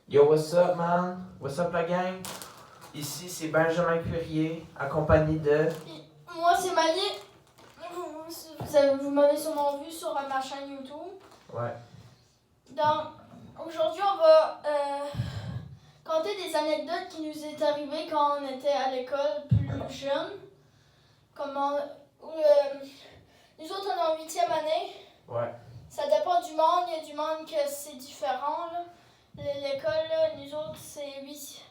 Yo, what's up, man? What's up, la gang? Ici, c'est Benjamin Curier, accompagné de... Moi, c'est Mali. Vous m'avez sûrement vu sur ma chaîne YouTube. Ouais. Donc, aujourd'hui, on va compter des anecdotes qui nous est arrivées quand on était à l'école plus jeune. Comment... nous autres, on est en 8e année. Ouais. Ça dépend du monde. Il y a du monde que c'est différent, là. L'école, là, nous autres, c'est 8.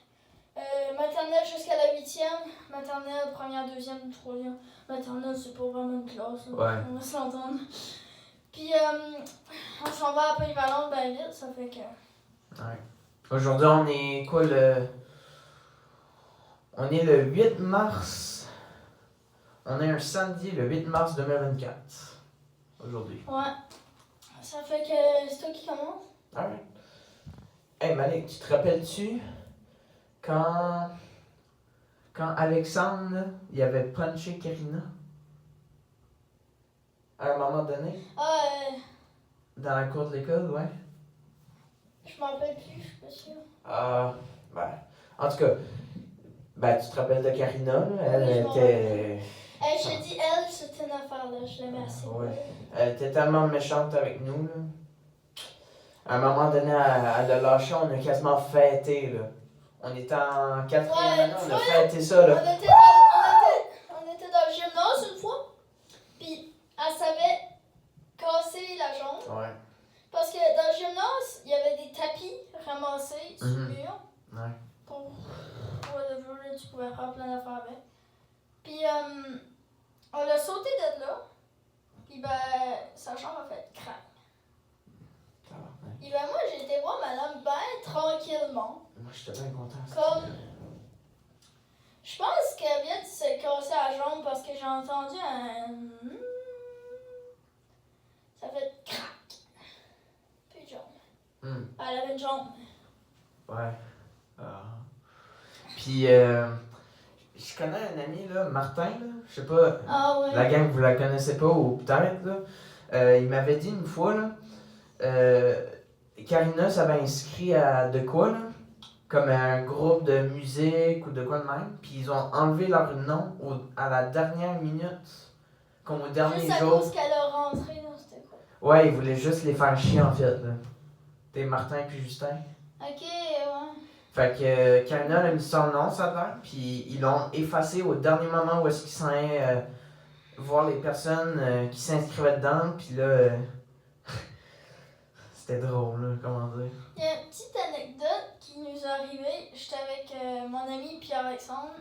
Maternelle jusqu'à la 8e. Maternelle, première, deuxième, troisième. Maternelle, c'est pas vraiment une classe. Ouais. On va s'entendre. Puis, on s'en va à Polyvalente ben vite, ça fait que... Ouais. Aujourd'hui, on est quoi, le... On est le 8 mars. On est un samedi, le 8 mars 2024. Aujourd'hui. Ouais. Ça fait que c'est toi qui commence. Alright. Hey, Malik, tu te rappelles-tu quand Alexandre, là, il avait punché Karina? À un moment donné? Ah, Dans la cour de l'école, ouais? je m'en rappelle plus, je suis pas sûre. Ah, ben... En tout cas, ben, tu te rappelles de Karina, là? Elle Oui, je m'en était... Hey, je te dis, elle, c'est une affaire, là. Je l'aimais assez. Ouais. Elle était tellement méchante avec nous, là. À un moment donné, elle a lâché, on a quasiment fêté, là. On était en 4e année, on a fêté ça, là. On était dans le gymnase une fois, puis elle savait casser la jambe. Ouais. Parce que dans le gymnase, il y avait des tapis ramassés sur le mur. Ouais. Pour whatever, là, tu pouvais faire plein d'affaires avec. Puis on l'a sauté de là, puis ben, sa jambe a fait crack. Puis ben moi, j'ai été voir madame ben tranquillement. Moi, j'étais bien content. Comme... Je pense qu'elle vient de se casser la jambe parce que j'ai entendu un... Ça fait crack. Plus de jambe. Elle avait une jambe. Ouais. Puis, je connais un ami, là, Martin, là. Je sais pas, Ah ouais. la gang, vous la connaissez pas, ou peut-être, là. Il m'avait dit une fois, là, Karina s'avait inscrit à de quoi, là? Comme un groupe de musique ou de quoi de même. Puis ils ont enlevé leur nom à la dernière minute. Comme au dernier Juste à jour. cause qu'elle a rentré dans cette école. Ouais, ils voulaient juste les faire chier en fait, là. T'es Martin puis Justin. Ok, ouais. Fait que Karina a mis son nom, ça a l'air. Puis ils l'ont effacé au dernier moment où est-ce qu'ils s'en allaient voir les personnes qui s'inscrivaient dedans. Puis là, c'était drôle, là, comment dire. Il y a une petite anecdote qui nous est arrivée. J'étais avec mon ami Pierre-Alexandre.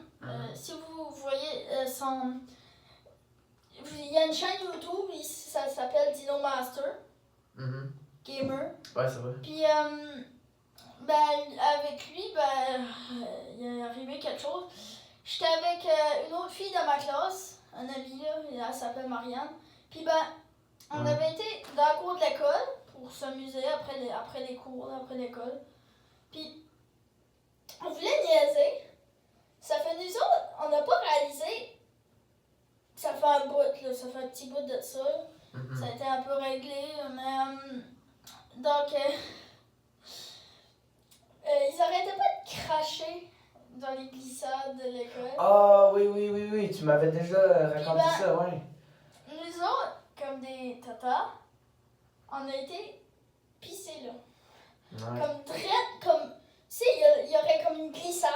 Si vous voyez son... Il y a une chaîne YouTube, ça s'appelle Dino Master. Gamer. Ouais, c'est vrai. Puis, ben, avec lui, ben, il est arrivé quelque chose. J'étais avec une autre fille de ma classe, un ami là, elle s'appelle Marianne. Puis, ben, on avait été dans la cour de l'école pour s'amuser après les cours, après l'école. Puis, on voulait niaiser. Ça fait nous autres, on n'a pas réalisé. Ça fait un bout, là, ça fait un petit bout de ça. Ça a été un peu réglé, mais donc ils arrêtaient pas de cracher dans les glissades de l'école. Ah oui, tu m'avais déjà raconté ça, ouais. Nous autres, comme des tatas, on a été pissés là. Ouais. Comme drette, comme... Tu sais, il y aurait comme une glissade.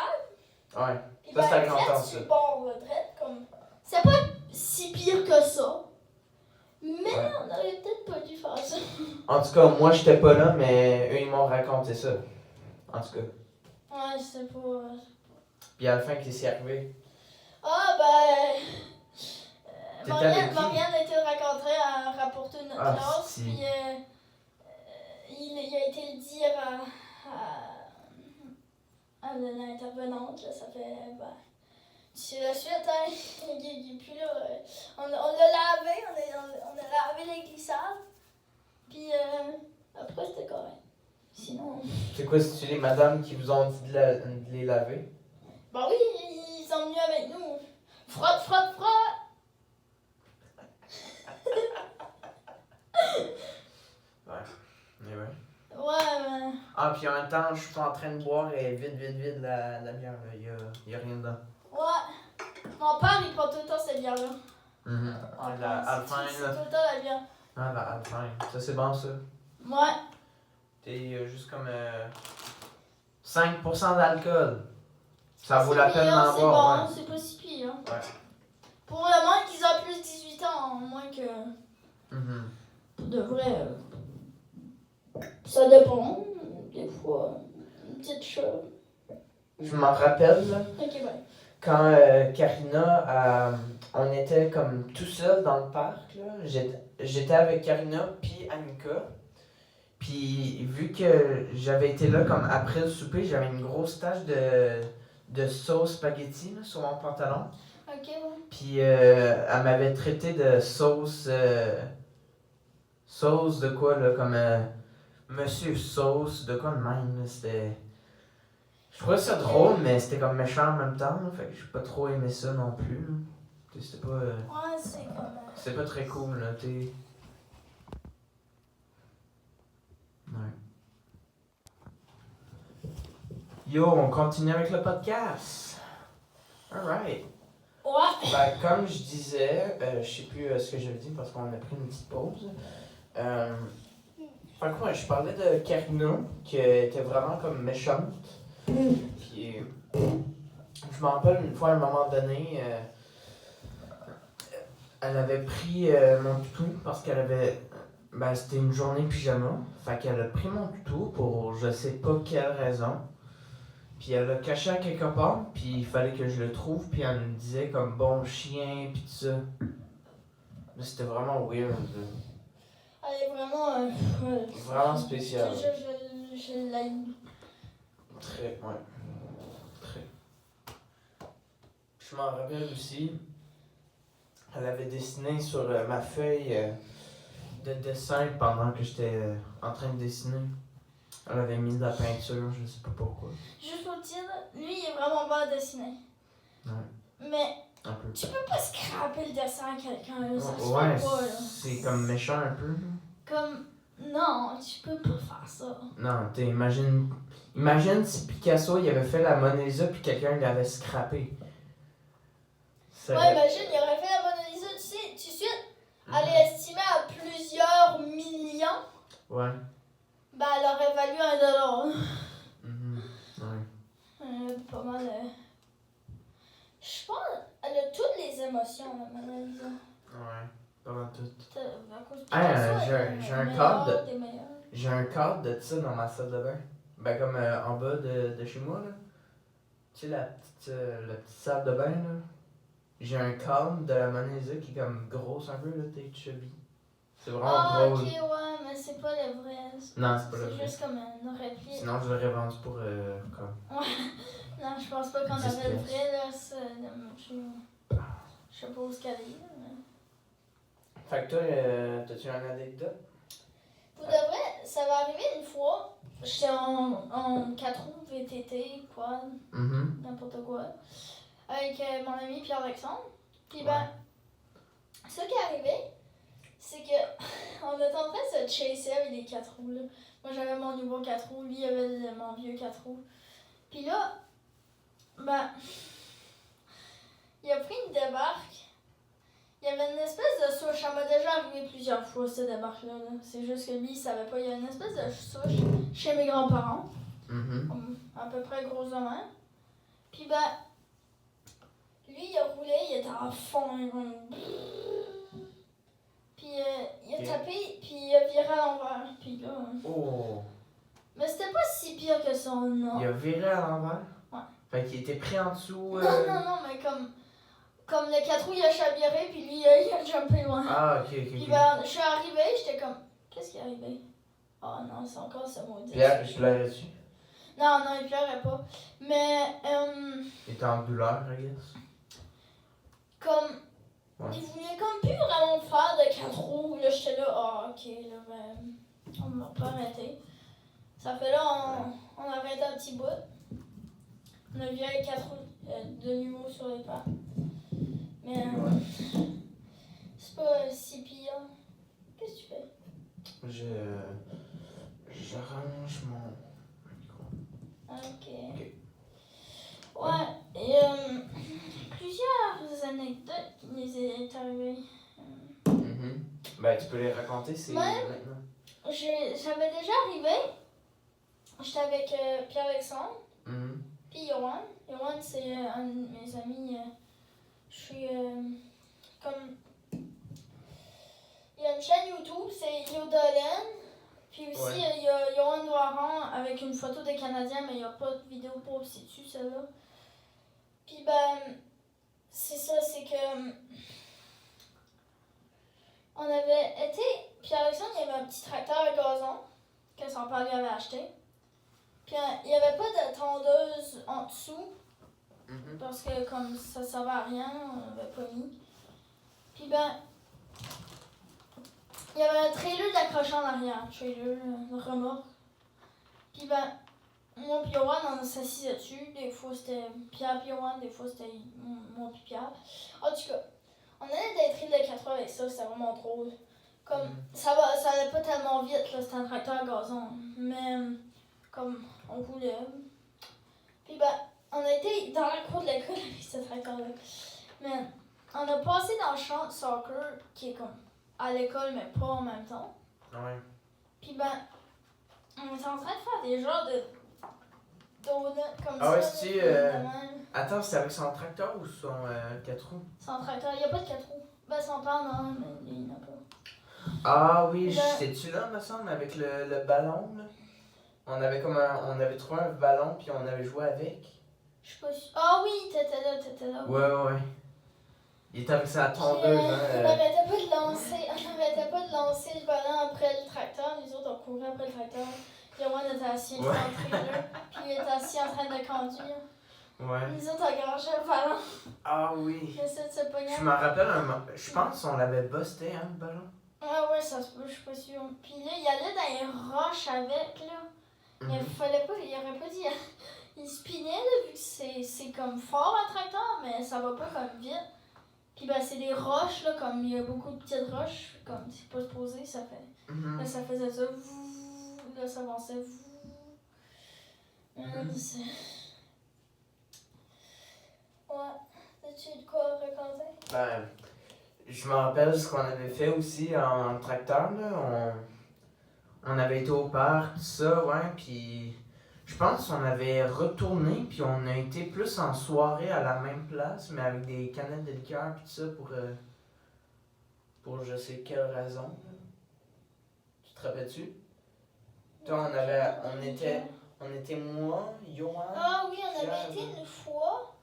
Ouais. Puis Ça, c'est à grand temps, drette ça. sur le bord, là, drette, comme... C'est pas si pire que ça. Mais on aurait peut-être pas dû faire ça. En tout cas, moi, j'étais pas là, mais eux, ils m'ont raconté ça. En tout cas. Ouais, c'est pas... Puis à la fin, qu'est-ce qui est arrivé? Ah, ben... T'étais Marianne a été rencontrée à rapporter notre classe, si. puis il a été le dire à l'intervenante, là, ça fait... Ben, c'est la suite, hein, il est plus là. On l'a lavé, on a lavé les glissades, puis après c'était correct. Sinon... C'est quoi, c'est-tu les madames qui vous ont dit de les laver? Ben oui, ils sont venus avec nous. Frotte, frotte, frotte! Ouais. Mais ouais. Ouais, mais... Ah, puis en même temps, je suis en train de boire et vide la bière. Là. Il y a rien dedans. Ouais. Mon père, il prend tout le temps cette bière-là. La Alpine, C'est là. tout le temps la bière. Ah, la Alpine. Ça, c'est bon, ça. Ouais. T'es juste comme 5% d'alcool. Ça vaut C'est la peine pire, d'en c'est boire. bon, c'est pas si pire. Ouais. Pour le moins qu'ils ont plus de 18 ans, moins que. Pour de vrai. Ça dépend. Des fois, une petite chose. Je m'en rappelle, là, Ok, ouais. quand Karina, on était comme tout seul dans le parc, là. J'étais avec Karina puis Annika. Puis vu que j'avais été là comme après le souper, j'avais une grosse tache de sauce spaghetti là, sur mon pantalon. Ok, ouais. Puis elle m'avait traité de sauce. Sauce de quoi là, comme Monsieur Sauce, de quoi de même, là, c'était. Je trouvais ça drôle, mais c'était comme méchant en même temps, là, fait que j'ai pas trop aimé ça non plus. Là. C'était pas. Ouais, c'est comme. C'était pas très cool, là, t'es. Ouais. Yo, on continue avec le podcast. Alright. Ouais. Ben, comme je disais, je sais plus ce que j'avais dit parce qu'on a pris une petite pause. Fait que ouais, je parlais de Karina, qui était vraiment comme méchante. Puis, je m'en rappelle une fois à un moment donné, elle avait pris mon toutou parce qu'elle avait. Ben, c'était une journée pyjama. Fait qu'elle a pris mon toutou pour je sais pas quelle raison. Puis elle l'a caché à quelque part, puis il fallait que je le trouve, puis elle me disait comme bon chien, puis tout ça. Mais c'était vraiment weird. Là. Elle est vraiment. Vraiment spécial. Je l'aime. Très, ouais. Très. Je m'en rappelle aussi, elle avait dessiné sur ma feuille de dessin pendant que j'étais en train de dessiner. Elle avait mis de la peinture, je sais pas pourquoi. Juste pour dire, lui, il est vraiment bon à dessiner. Ouais. Mais Un peu. tu peux pas scraper le dessin à quelqu'un, là. Ça se Ouais, fait pas, là. c'est comme méchant un peu. Là. Comme. Non, tu peux pas faire ça. Non, imagine si Picasso il avait fait la Mona Lisa puis quelqu'un l'avait scrappé. Ça Ouais, imagine, il aurait fait la Mona Lisa, tu sais, tout de suite, elle est estimée à plusieurs millions. Ouais. Ben, elle aurait valu $1. Ouais. Pas mal. Je pense elle a toutes les émotions, la Mona Lisa. Ouais, pas mal tout. À cause de Ah, Picasso, elle est j'ai un meilleure cadre des meilleurs. J'ai un cadre de ça dans ma salle de bain. Ben comme en bas de chez moi là. Tu sais la petite salle de bain là. J'ai un cadre de la Mona Lisa qui est comme grosse un peu là, t'es chubby. C'est vraiment Ah, drôle. ok, ouais, mais c'est pas le vrai. Non, c'est pas le C'est vrai. juste comme une réplique. Sinon je l'aurais vendu pour comme. Non, je pense pas qu'on 10 avait le pièces. vrai, là. Je sais pas où ce qu'elle est, là, mais... Fait que toi, t'as-tu une anecdote? Pour de vrai, ça va arriver une fois. J'étais en 4 roues, VTT, quad, n'importe quoi. Avec mon ami Pierre-Alexandre. Puis ben, ce qui est arrivé, c'est que on était en train de se chasser avec les 4 roues. Là. Moi j'avais mon nouveau 4 roues, lui il avait mon vieux 4 roues. Puis là, ben, il a pris une débarque. Il y avait une espèce de souche. Ça m'a déjà arrivé plusieurs fois, cette débarque-là. Là. C'est juste que lui, il savait pas. Il y avait une espèce de souche chez mes grands-parents. À peu près grosse de même. Puis ben, lui, il a roulé, il était à fond. Puis il a tapé, puis il a viré à l'envers. Puis là... Oh! Mais c'était pas si pire que ça, non. Il a viré à l'envers? Ouais. Fait qu'il était pris en dessous. Non, mais comme le 4 roues, il a chaviré, puis lui, il a jumpé loin. Ah, ok. Puis ben, je suis arrivée, j'étais comme, qu'est-ce qui est arrivé? Oh non, c'est encore ce maudit. Pierre, je pleurais-tu? Non, il pleurait pas. Mais, Il était en douleur, I guess. comme, il voulait comme plus vraiment faire de 4 roues. Là, j'étais là, ok, là, ben, on m'a pas arrêté. Ça fait là, on a arrêté un petit bout. On a viré 4 roues de nouveau sur les pas. Mais, c'est pas si pire. Qu'est-ce que tu fais? J'arrange Ok. Ok. Ouais, et plusieurs anecdotes qui nous est arrivées. Mhm. Ben, tu peux les raconter, c'est Même- maintenant. J'avais déjà arrivé. J'étais avec Pierre-Alexandre, Mhm. puis Yoann. Yoann, c'est un de mes amis. Je suis comme. Il y a une chaîne YouTube, c'est Yodolen. Puis aussi, Ouais. il y a Yoann Doiron avec une photo des Canadiens, mais il n'y a pas de vidéo pour aussi dessus, celle-là. Puis ben, c'est ça, c'est que. On avait été. Pierre-Alexandre, il y avait un petit tracteur à gazon que son père lui avait acheté. Puis il n'y avait pas de tondeuse en dessous Mhm. parce que comme ça ne servait à rien, on n'avait pas mis. Puis ben, il y avait un trailer d'accroché en arrière, un trailer, un remorque. Puis ben, moi puis Yoann, on s'assisait dessus. Des fois c'était Pierre puis Yoann, des fois c'était moi puis Pierre. En tout cas, on allait d'être île de 4 heures avec ça, c'était vraiment drôle. Comme, ça allait pas tellement vite, là, c'était un tracteur à gazon. Mais, comme, on voulait. Puis ben, on a été dans la cour de l'école avec ce tracteur-là. Mais, on a passé dans le champ de soccer, qui est comme à l'école, mais pas en même temps. Ouais. Puis ben, on était en train de faire des genres de donuts comme Ah ça. ouais, là, c'est-tu, puis de même. Attends, c'est avec son tracteur ou son 4 roues? Son tracteur, il n'y a pas de 4 roues. Ben, son père, non, mais lui, il n'a pas. Ah oui, Ben- j'étais-tu là, me semble, avec le ballon, là? On avait on avait trouvé un ballon, puis on avait joué avec. Je sais pas si. Ah oui, t'étais là. Ouais. Il était avec sa Puis, tondeuse, on hein. n'arrêtait pas de lancer le ballon après le tracteur. Les autres, on courait après le tracteur. Yoann était assis dans le trailer, puis il était assis en train de conduire. Ouais. Les autres, on gageait le ballon. Ah oui. J'essaie de se pogner. Je me rappelle je pense qu'on l'avait busté, hein, le ballon. Ah ouais, ça se peut, je suis pas sûre. Puis là, il allait dans les roches avec, là. Mhm. Il aurait pas dit. Il spinait, là, vu que c'est comme fort un tracteur, mais ça va pas comme vite. Puis ben, c'est des roches, là, comme il y a beaucoup de petites roches, comme c'est pas supposé, ça fait. Mhm. Là, ça faisait ça. Là, ça avançait. C'est. Ouais. As-tu de quoi raconter? Ben, je me rappelle ce qu'on avait fait aussi en tracteur, là. On avait été au parc, tout ça, ouais, puis je pense qu'on avait retourné, puis on a été plus en soirée à la même place, mais avec des canettes de liqueur, puis tout ça, pour je sais quelle raison. Là. Tu te rappelles-tu? Toi, on était moi, Johan. Ah oui, on Pierre, avait été une fois.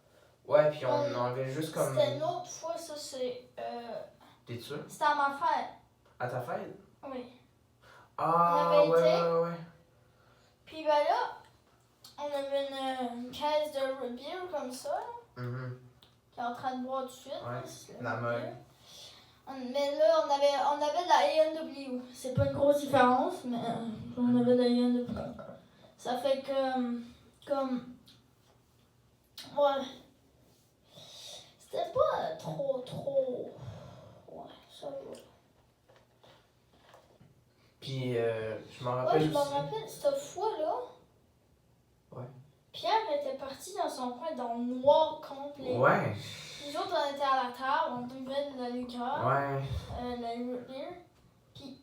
Ouais, puis on avait juste comme. C'était une autre fois, ça, c'est. T'es sûr? C'était à ma fête. À ta fête? Oui. Ah, On avait ouais, été. ouais. Puis ben là, on avait une caisse de root beer comme ça, Mhm. qui est en train de boire tout de suite. Ouais, là, c'est la root mug. beer. Mais là, on avait de la A&W. C'est pas une grosse différence, mais on avait de la A&W. Ça fait que, comme, ouais, c'était pas trop, ouais, ça va. Puis, je m'en Ouais, rappelle je me aussi. rappelle, cette fois-là, Ouais. Pierre était parti dans son coin dans le noir complet. Ouais, Nous autres, on était à la table, on buvait de la liqueur, ouais. de la root beer. Puis,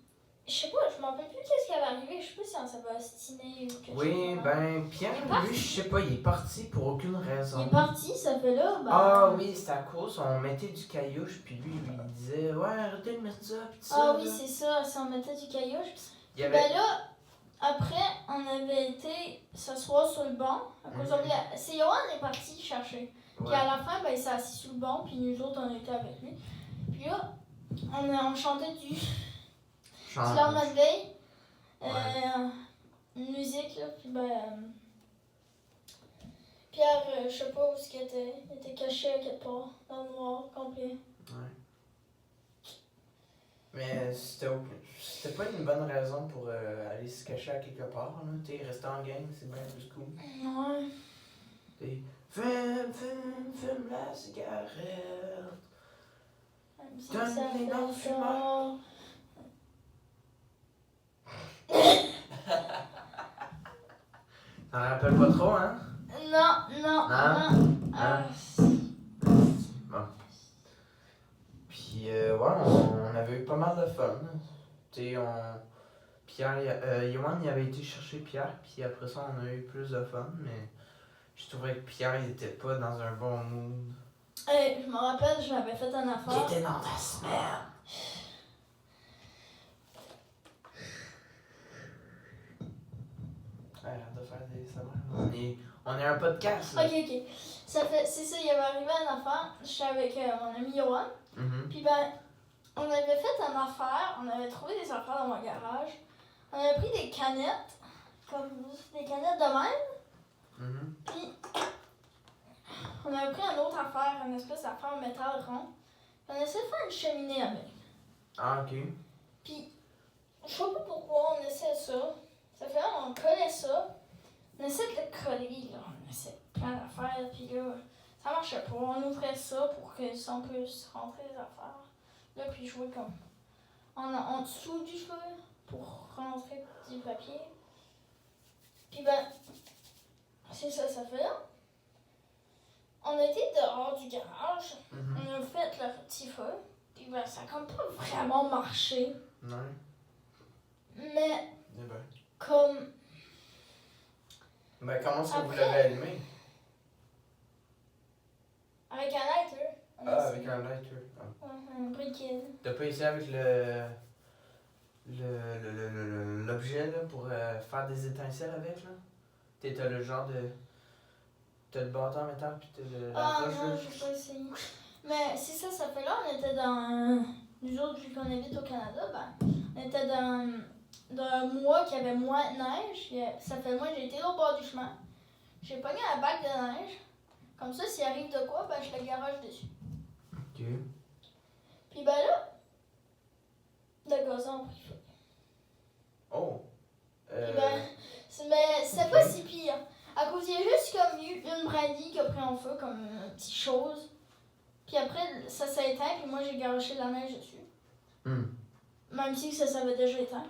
je sais pas, je m'en rappelle plus qu'est-ce qui avait arrivé. Je sais pas si on s'avait ostiné ou quelque chose. Oui, de même. ben, Pierre, Il est parti. lui, je sais pas, il est parti pour aucune raison. Il est parti, ça fait là. Ben, Ah oui, c'était à cause, on mettait du caillouche, puis lui, il disait, ouais, arrêtez de mettre ça, puis tout ça. Ah oui, là. c'est ça, si on mettait du caillouche. Il y avait. Ben là, après, on avait été s'asseoir sur le banc. À cause Mhm. c'est Johan est parti chercher. Puis Ouais. à la fin, ben, il s'est assis sur le banc, puis nous autres, on était avec lui. Puis là, on chantait du Chant- lendemain de veille. Ouais. Une musique, là. Puis ben. Pierre, je sais pas où ce qu'il était. Il était caché à quelque part, dans le noir complet. Ouais. Mais c'était pas une bonne raison pour aller se cacher à quelque part, là. T'sais, rester en gang, c'est bien plus cool. Ouais. T'sais, fume la cigarette. Donne les noms de fumeurs. T'en rappelles pas trop, hein? Non. Hein? Bon. Puis, ouais, on avait eu pas mal de fun. Tu sais, Yohan, il avait été chercher Pierre, puis après ça, on a eu plus de fun, mais je trouvais que Pierre, il était pas dans un bon mood. Hey, je me rappelle, j'avais fait une affaire. Il était dans ta semaine. Arrête de faire des sabres. On est un podcast. Là. Ok. C'est ça, il y avait arrivé une affaire. J'étais avec mon ami Yohan. Puis ben, on avait fait une affaire. On avait trouvé des affaires dans mon garage. On avait pris des canettes. Comme des canettes de même. Puis, on avait pris une autre affaire, une espèce d'affaire en métal rond. On a essayé de faire une cheminée avec. Ah, ok. Puis, je sais pas pourquoi on essaie ça. Ça fait là, on collait ça. On essaie de le coller, là. On essaie plein d'affaires, puis là, ça marchait pas. On ouvrait ça pour que ça on puisse rentrer les affaires. Là, puis jouer comme en dessous du feu pour rentrer du papier. Puis ben, c'est ça fait là. On était dehors du garage. On a fait le petit feu. Puis ben, ça a comme pas vraiment marché. Non. Mais, ben. comme... Ben, comment est-ce que vous l'avez allumé? Avec un lighter. Avec un lighter. Un briquet. T'as pas essayé avec l'objet là pour faire des étincelles avec là? T'as le genre de... T'as le bâton en métal pis t'as la roche non, là? j'ai pas essayé. Mais si ça fait là, on était dans... Nous autres, vu qu'on habite au Canada, ben, on était dans un mois qui avait moins de neige. Ça fait moi, j'ai été au bord du chemin. J'ai pogné un bac de neige. Comme ça, s'il arrive de quoi, ben, je le garage dessus. Ok. Puis ben là, le gazon a pris feu. Oh! Puis ben, mais c'est pas si pire. À cause, il y a juste comme eu une brindille qui a pris en feu, comme une petite chose. Puis après, ça s'est éteint, puis moi j'ai garoché de la neige dessus. Même si ça s'avait déjà éteint.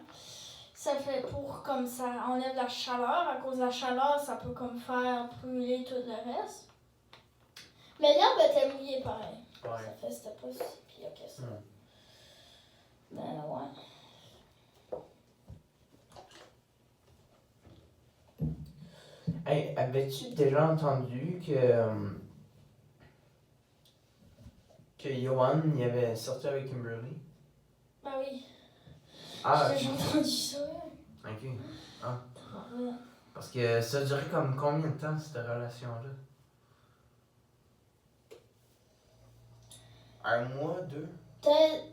Ça fait pour comme ça enlève la chaleur. À cause de la chaleur, ça peut comme faire brûler tout le reste. Mais l'herbe était mouillée pareil. Ouais. Ça fait c'était pas si pire que ça. Ben ouais. Hey, avais-tu déjà entendu que Yohan il avait sorti avec Kimberly? Ben oui. Ah, J'ai entendu ça. ok. Ah. Parce que ça a duré comme combien de temps cette relation-là? 1 mois, 2? Peut-être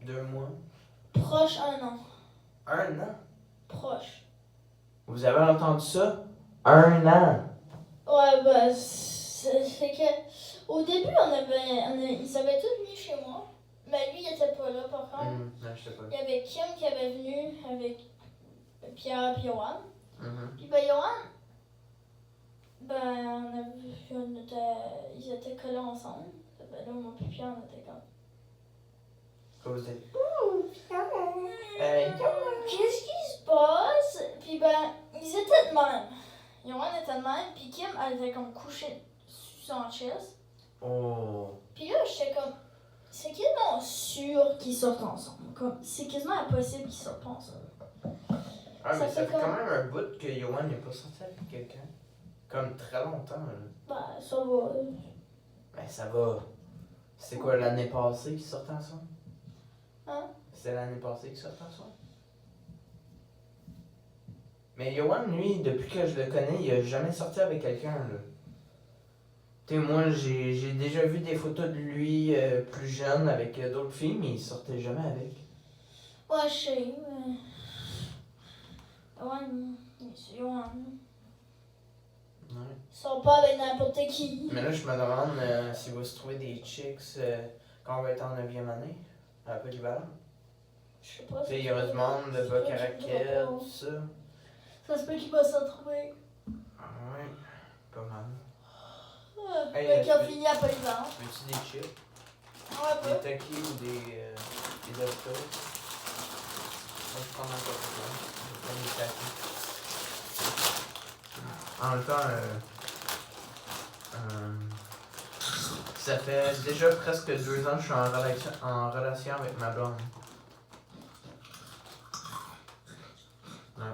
2 mois? proche 1 an. 1 an? Proche. Vous avez entendu ça? 1 an! Ouais, bah, c'est que. Au début, ils avaient tous venu chez moi. Mais lui, il était pas là, par contre. Non, je sais pas. Il y avait Kim qui avait venu avec Pierre et Yohan. Mm-hmm. Puis, ben, Yohan, ils étaient collés ensemble. Ben, là, moi et Pierre, on était comme. Quoi vous êtes? Qu'est-ce qui se passe? Puis, ben, ils étaient de même. Yohan était de même, puis Kim, elle était comme couchée sur son chest. Oh! Puis là, j'étais comme. C'est quasiment sûr qu'ils sortent ensemble. Comme, c'est quasiment impossible qu'ils sortent pas ensemble. Ah, mais ça fait comme... quand même un bout que Yohan n'est pas sorti avec quelqu'un. Comme très longtemps, là. Bah, ça va. Ben, ça va. C'est quoi, l'année passée qu'ils sortaient ensemble? Hein? C'était l'année passée qu'ils sortaient ensemble? Mais Yohan, lui, depuis que je le connais, il a jamais sorti avec quelqu'un, là. Tu sais, moi, j'ai déjà vu des photos de lui plus jeune avec d'autres filles, mais il sortait jamais avec. Ouais, je sais, mais. Ouais, c'est Yohan. Ouais. Ils sont pas avec n'importe qui. Mais là, je me demande s'il va se trouver des chicks quand on va être en 9e année, à Polyvalent. Je sais pas. Tu sais, il y aura du monde de bas caractère, tout ça. Ça se peut qu'il va s'en trouver. Ah ouais, pas mal. Hey, Hey, qui a fini à Polyvalent. Veux-tu des chips? Ouais, Des pas. Taki ou des Doritos? Moi, je prends n'importe quoi. Je prends des Taki. En même temps, ça fait déjà presque 2 ans que je suis en relation avec ma blonde. Ouais.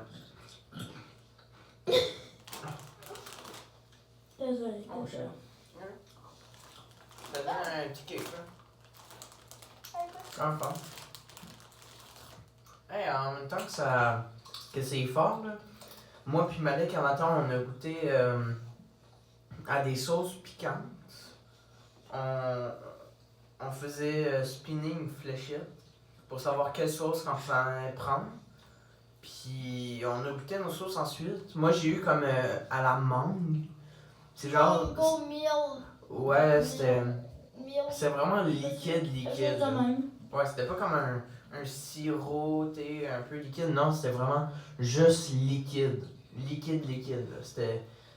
Désolée. Oh, shit. T'as donné un petit cake, là? Enfin. Hey, en même temps que c'est fort, là, moi puis Malek, en matin, on a goûté à des sauces piquantes. On faisait spinning fléchette pour savoir quelle sauce qu'on allait prendre. Puis on a goûté nos sauces ensuite. Moi, j'ai eu comme à la mangue. C'est genre... Mango meal. Ouais, c'était Meal. vraiment liquide. Juste de même. Ouais, c'était pas comme un sirop, t'sais, un peu liquide. Non, c'était vraiment juste liquide. Liquide, là.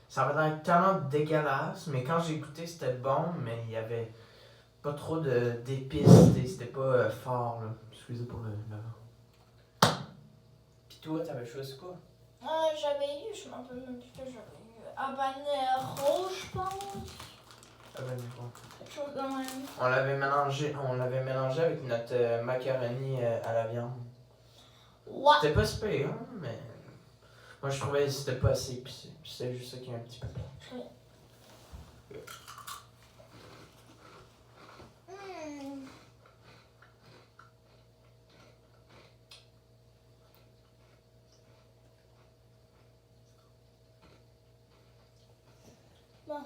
Ça avait l'air tellement dégueulasse, mais quand j'ai goûté, c'était bon, mais il y avait pas trop d'épices, c'était pas fort, là. Excusez pour le vent. Pis toi, t'avais choisi quoi? J'avais eu, je m'en rappelle même plus que j'avais eu. Habanero, je pense. Bon. Quelque chose de même. On l'avait mélangé avec notre macaroni à la viande. Ouais. C'était pas super, hein, mais moi je trouvais que c'était pas assez épicé. C'est juste ça qui est un petit peu plat. Bon.